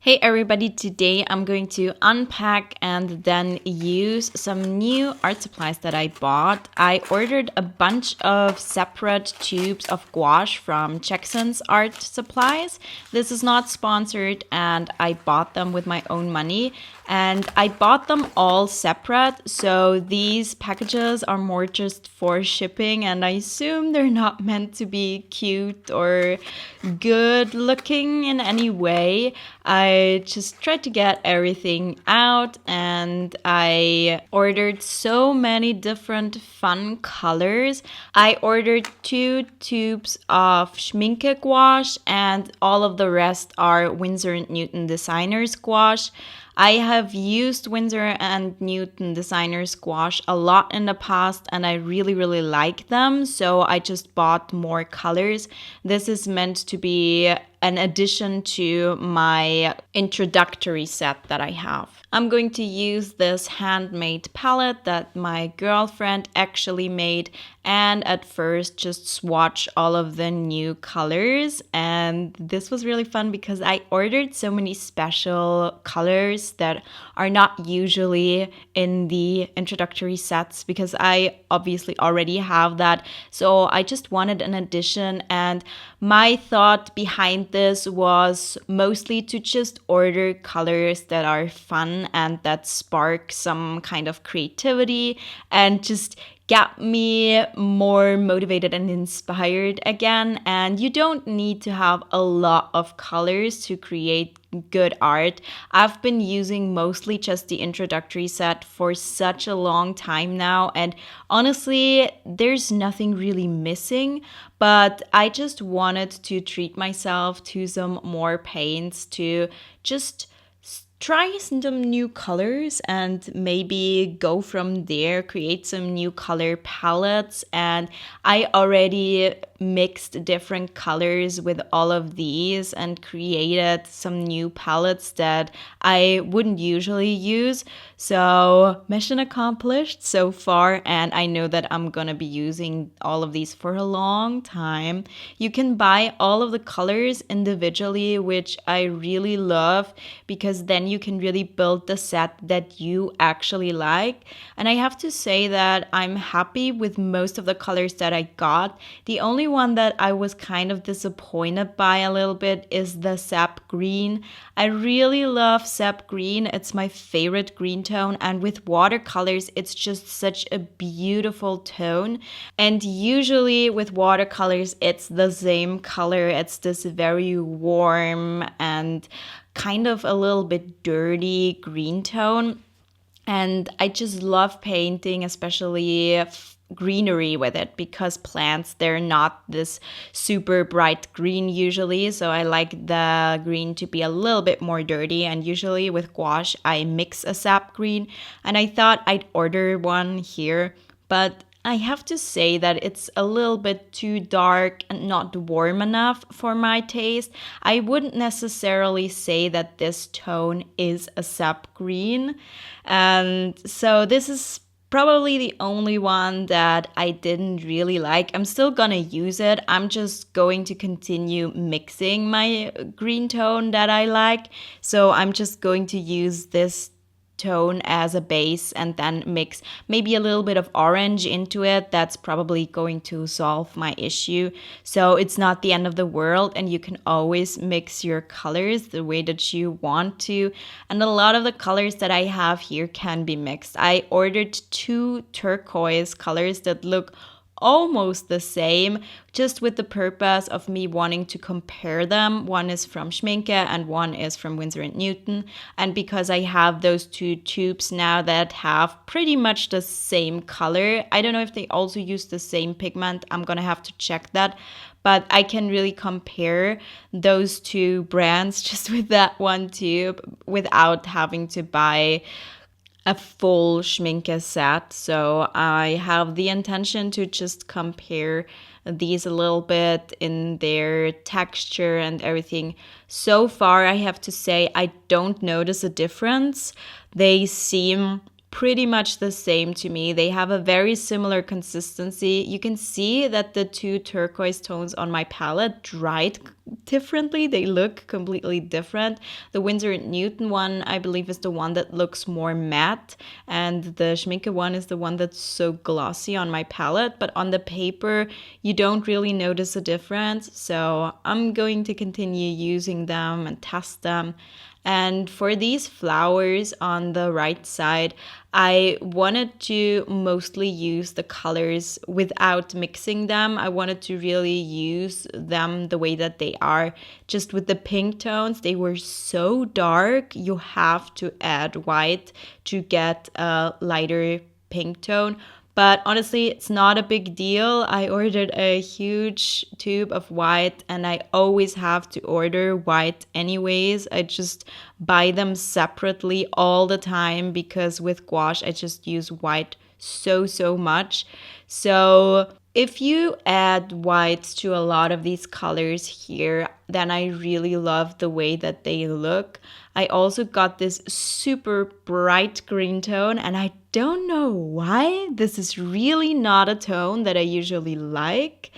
Hey everybody, today I'm going to unpack and then use some new art supplies that I bought. I ordered a bunch of separate tubes of gouache from Jackson's Art Supplies. This is not sponsored and I bought them with my own money. And I bought them all separate, so these packages are more just for shipping, and I assume they're not meant to be cute or good looking in any way. I just tried to get everything out, and I ordered so many different fun colors. I ordered 2 tubes of Schminke gouache, and all of the rest are Winsor & Newton Designers gouache. I have used Winsor & Newton Designers gouache a lot in the past and I really like them, so I just bought more colors. This is meant to be an addition to my introductory set that I have. I'm going to use this handmade palette that my girlfriend actually made and at first just swatch all of the new colors. And this was really fun because I ordered so many special colors that are not usually in the introductory sets because I obviously already have that. So I just wanted an addition, and my thought behind this was mostly to just order colors that are fun and that spark some kind of creativity and just get me more motivated and inspired again. And you don't need to have a lot of colors to create good art. I've been using mostly just the introductory set for such a long time now, and honestly, there's nothing really missing, but I just wanted to treat myself to some more paints to just try some new colors and maybe go from there, create some new color palettes. And I already mixed different colors with all of these and created some new palettes that I wouldn't usually use. So mission accomplished so far, and I know that I'm gonna be using all of these for a long time. You can buy all of the colors individually, which I really love because then you can really build the set that you actually like. And I have to say that I'm happy with most of the colors that I got. The only one that I was kind of disappointed by a little bit is the sap green. I really love sap green. It's my favorite green tone, and with watercolors it's just such a beautiful tone. And usually with watercolors it's the same color. It's this very warm and kind of a little bit dirty green tone. And I just love painting, especially greenery with it, because plants, they're not this super bright green usually. So I like the green to be a little bit more dirty. And usually with gouache, I mix a sap green. And I thought I'd order one here, but I have to say that it's a little bit too dark and not warm enough for my taste. I wouldn't necessarily say that this tone is a sap green. And so this is probably the only one that I didn't really like. I'm still gonna use it. I'm just going to continue mixing my green tone that I like. So I'm just going to use this tone as a base and then mix maybe a little bit of orange into it. That's probably going to solve my issue. So it's not the end of the world, and you can always mix your colors the way that you want to. And a lot of the colors that I have here can be mixed. I ordered 2 turquoise colors that look almost the same, just with the purpose of me wanting to compare them. One is from Schminke and one is from Winsor & Newton. And because I have those 2 tubes now that have pretty much the same color, I don't know if they also use the same pigment. I'm gonna have to check that. But I can really compare those 2 brands just with that one tube without having to buy a full Schminke set. So I have the intention to just compare these a little bit in their texture and everything. So far, I have to say I don't notice a difference. They seem pretty much the same to me. They have a very similar consistency. You can see that the 2 turquoise tones on my palette dried differently. They look completely different. The Winsor & Newton one, I believe, is the one that looks more matte, and the Schminke one is the one that's so glossy on my palette. But on the paper, you don't really notice a difference. So I'm going to continue using them and test them. And for these flowers on the right side, I wanted to mostly use the colors without mixing them. I wanted to really use them the way that they are, just with the pink tones. They were so dark, you have to add white to get a lighter pink tone. But honestly, it's not a big deal. I ordered a huge tube of white, and I always have to order white anyways. I just buy them separately all the time because with gouache, I just use white so much. So if you add whites to a lot of these colors here, then I really love the way that they look. I also got this super bright green tone, and I don't know why. This is really not a tone that I usually like.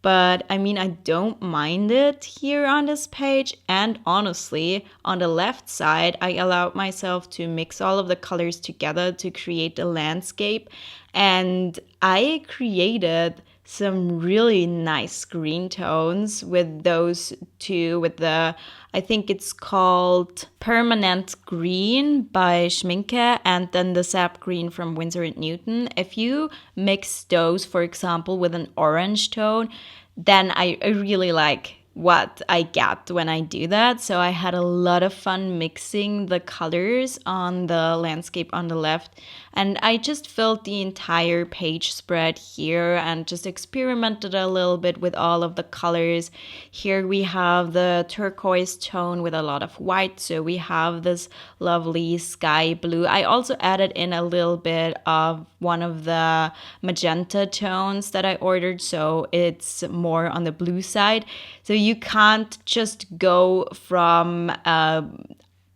But I mean, I don't mind it here on this page. And honestly, on the left side, I allowed myself to mix all of the colors together to create a landscape. And I created some really nice green tones with those two, with the, I think it's called Permanent Green by Schminke, and then the Sap Green from Winsor & Newton. If you mix those, for example, with an orange tone, then I really like what I get when I do that. So I had a lot of fun mixing the colors on the landscape on the left. And I just filled the entire page spread here and just experimented a little bit with all of the colors. Here we have the turquoise tone with a lot of white. So we have this lovely sky blue. I also added in a little bit of one of the magenta tones that I ordered. So it's more on the blue side. So you can't just go from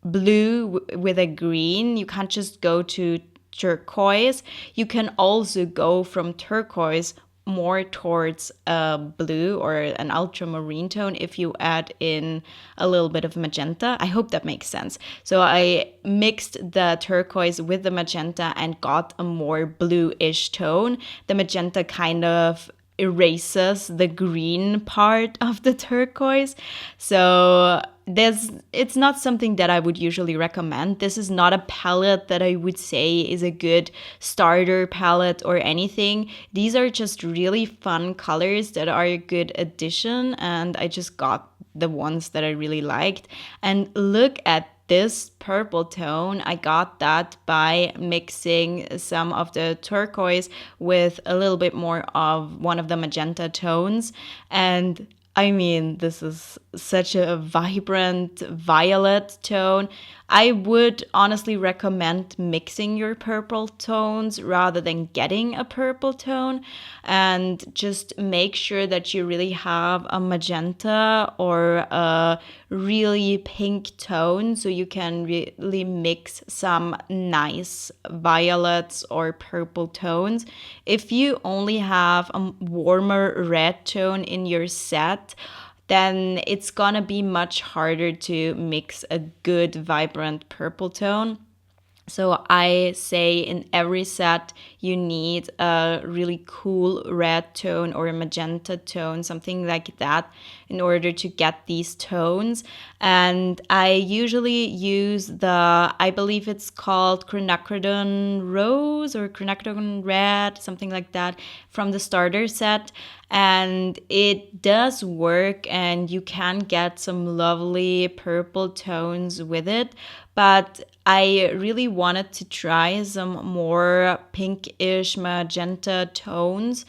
blue with a green. You can't just go to turquoise. You can also go from turquoise more towards blue or an ultramarine tone if you add in a little bit of magenta. I hope that makes sense. So I mixed the turquoise with the magenta and got a more bluish tone. The magenta kind of erases the green part of the turquoise. So it's not something that I would usually recommend. This is not a palette that I would say is a good starter palette or anything. These are just really fun colors that are a good addition, and I just got the ones that I really liked. And look at this purple tone. I got that by mixing some of the turquoise with a little bit more of one of the magenta tones. And I mean, this is such a vibrant violet tone. I would honestly recommend mixing your purple tones rather than getting a purple tone, and just make sure that you really have a magenta or a really pink tone so you can really mix some nice violets or purple tones. If you only have a warmer red tone in your set, then it's gonna be much harder to mix a good vibrant purple tone. So I say in every set you need a really cool red tone or a magenta tone, something like that, in order to get these tones. And I usually use I believe it's called Quinacridone Rose or Quinacridone Red, something like that, from the starter set. And it does work, and you can get some lovely purple tones with it. But I really wanted to try some more pinkish magenta tones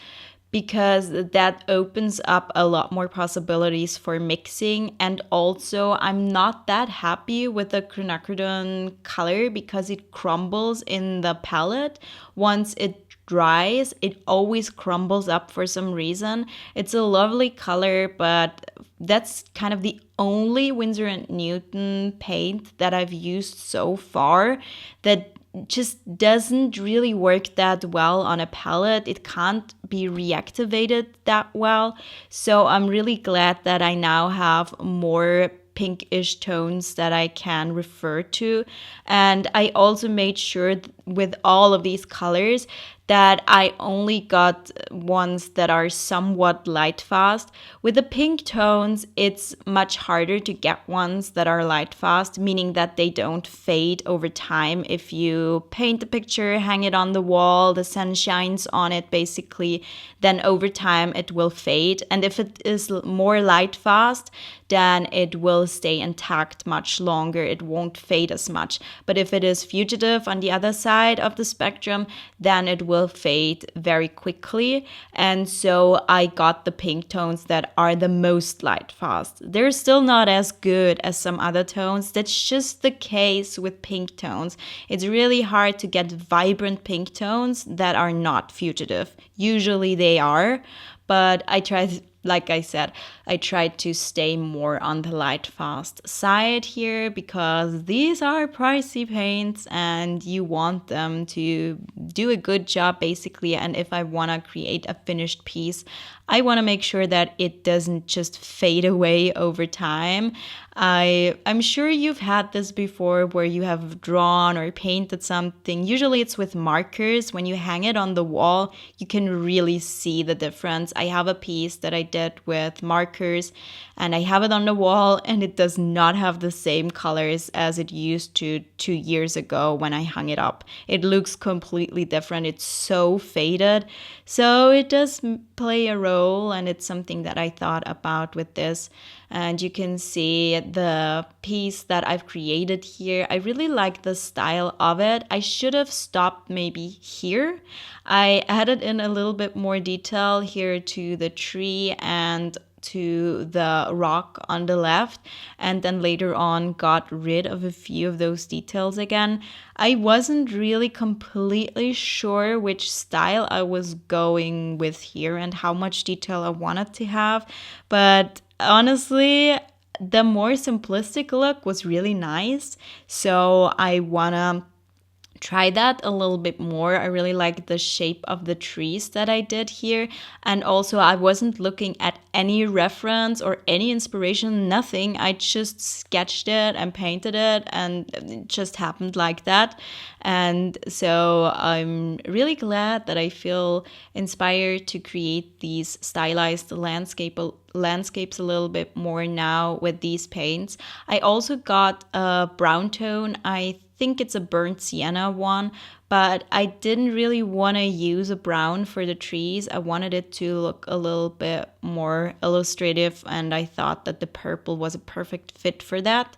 because that opens up a lot more possibilities for mixing. And also, I'm not that happy with the quinacridone color because it crumbles in the palette. Once it dries, it always crumbles up for some reason. It's a lovely color, but that's kind of the only Winsor & Newton paint that I've used so far that just doesn't really work that well on a palette. It can't be reactivated that well. So I'm really glad that I now have more pinkish tones that I can refer to. And I also made sure with all of these colors that I only got ones that are somewhat light fast. With the pink tones, it's much harder to get ones that are light fast, meaning that they don't fade over time. If you paint a picture, hang it on the wall, the sun shines on it basically, then over time it will fade. And if it is more light fast, then it will stay intact much longer. It won't fade as much. But if it is fugitive on the other side of the spectrum, then it will fade very quickly. And so I got the pink tones that are the most light fast. They're still not as good as some other tones. That's just the case with pink tones. It's really hard to get vibrant pink tones that are not fugitive. Usually they are, but I tried, like I said, I tried to stay more on the light fast side here because these are pricey paints and you want them to do a good job basically. And if I want to create a finished piece, I want to make sure that it doesn't just fade away over time. I'm sure you've had this before where you have drawn or painted something. Usually it's with markers. When you hang it on the wall, you can really see the difference. I have a piece that I did with markers and I have it on the wall and it does not have the same colors as it used to 2 years ago when I hung it up. It looks completely different. It's so faded. So it does play a role, and it's something that I thought about with this. And you can see the piece that I've created here. I really like the style of it. I should have stopped maybe here. I added in a little bit more detail here to the tree and to the rock on the left, and then later on got rid of a few of those details again. I wasn't really completely sure which style I was going with here and how much detail I wanted to have, but honestly, the more simplistic look was really nice, so I wanna try that a little bit more. I really like the shape of the trees that I did here. And also I wasn't looking at any reference or any inspiration, nothing. I just sketched it and painted it and it just happened like that. And so I'm really glad that I feel inspired to create these stylized landscapes a little bit more now with these paints. I also got a brown tone. I think it's a burnt sienna one, but I didn't really want to use a brown for the trees. I wanted it to look a little bit more illustrative, and I thought that the purple was a perfect fit for that.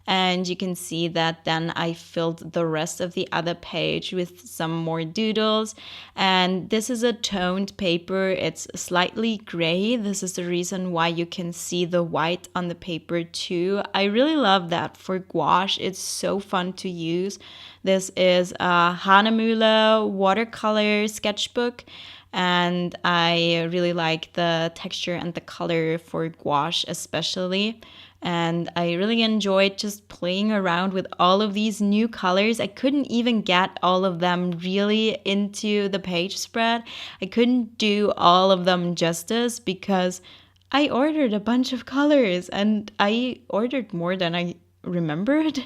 And you can see that then I filled the rest of the other page with some more doodles. And this is a toned paper. It's slightly gray. This is the reason why you can see the white on the paper too. I really love that for gouache. It's so fun to use. This is a Hahnemühle watercolor sketchbook. And I really like the texture and the color for gouache especially. And I really enjoyed just playing around with all of these new colors. I couldn't even get all of them really into the page spread. I couldn't do all of them justice because I ordered a bunch of colors and I ordered more than I remembered,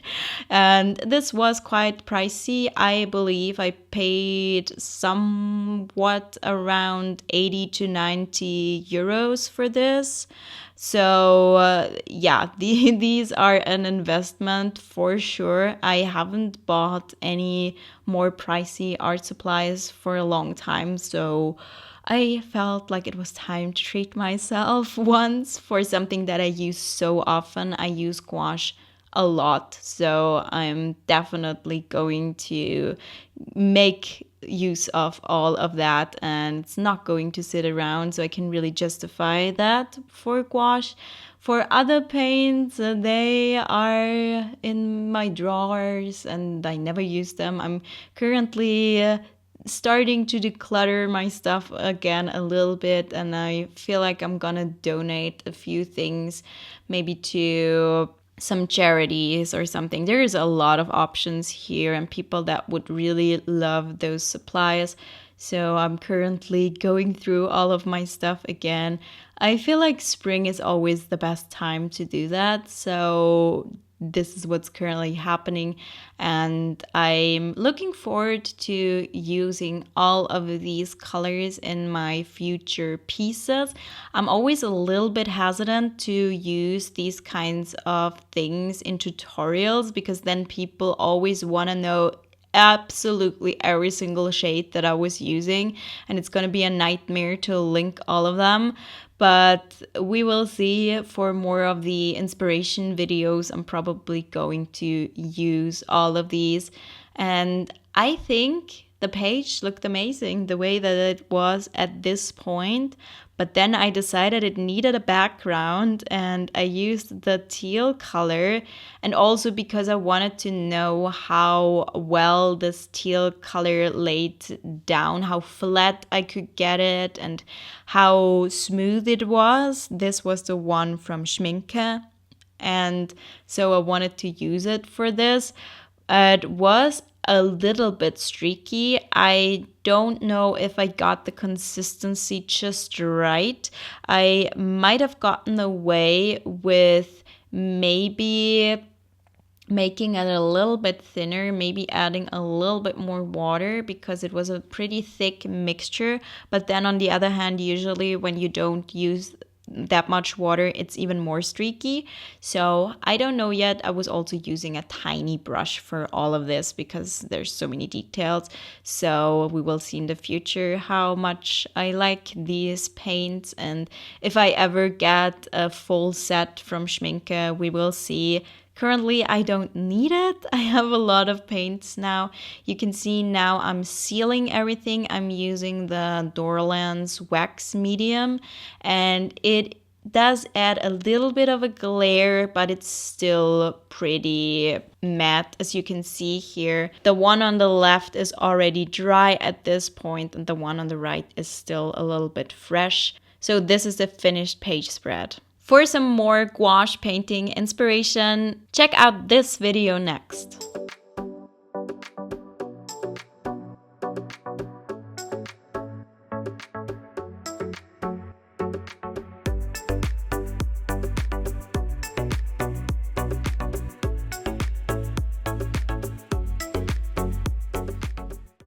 and this was quite pricey. I believe I paid somewhat around 80 to 90 euros for this. So yeah, these are an investment for sure. I haven't bought any more pricey art supplies for a long time, so I felt like it was time to treat myself once for something that I use so often. I use gouache a lot, so I'm definitely going to make use of all of that, and it's not going to sit around, so I can really justify that for gouache. For other paints, they are in my drawers and I never use them. I'm currently starting to declutter my stuff again a little bit, and I feel like I'm gonna donate a few things maybe to some charities or something. There is a lot of options here and people that would really love those supplies. So I'm currently going through all of my stuff again. I feel like spring is always the best time to do that. So this is what's currently happening, and I'm looking forward to using all of these colors in my future pieces. I'm always a little bit hesitant to use these kinds of things in tutorials because then people always want to know absolutely every single shade that I was using, and it's going to be a nightmare to link all of them. But we will see. For more of the inspiration videos, I'm probably going to use all of these. And I think the page looked amazing the way that it was at this point. But then I decided it needed a background and I used the teal color, and also because I wanted to know how well this teal color laid down, how flat I could get it and how smooth it was. This was the one from Schminke, and so I wanted to use it for this. It was a little bit streaky. I don't know if I got the consistency just right. I might have gotten away with maybe making it a little bit thinner, maybe adding a little bit more water because it was a pretty thick mixture. But then on the other hand, usually when you don't use that much water, it's even more streaky. So I don't know yet. I was also using a tiny brush for all of this because there's so many details. So we will see in the future how much I like these paints, and if I ever get a full set from Schminke, we will see. Currently, I don't need it. I have a lot of paints now. You can see now I'm sealing everything. I'm using the Dorland's wax medium, and it does add a little bit of a glare, but it's still pretty matte, as you can see here. The one on the left is already dry at this point, and the one on the right is still a little bit fresh. So this is the finished page spread. For some more gouache painting inspiration, check out this video next.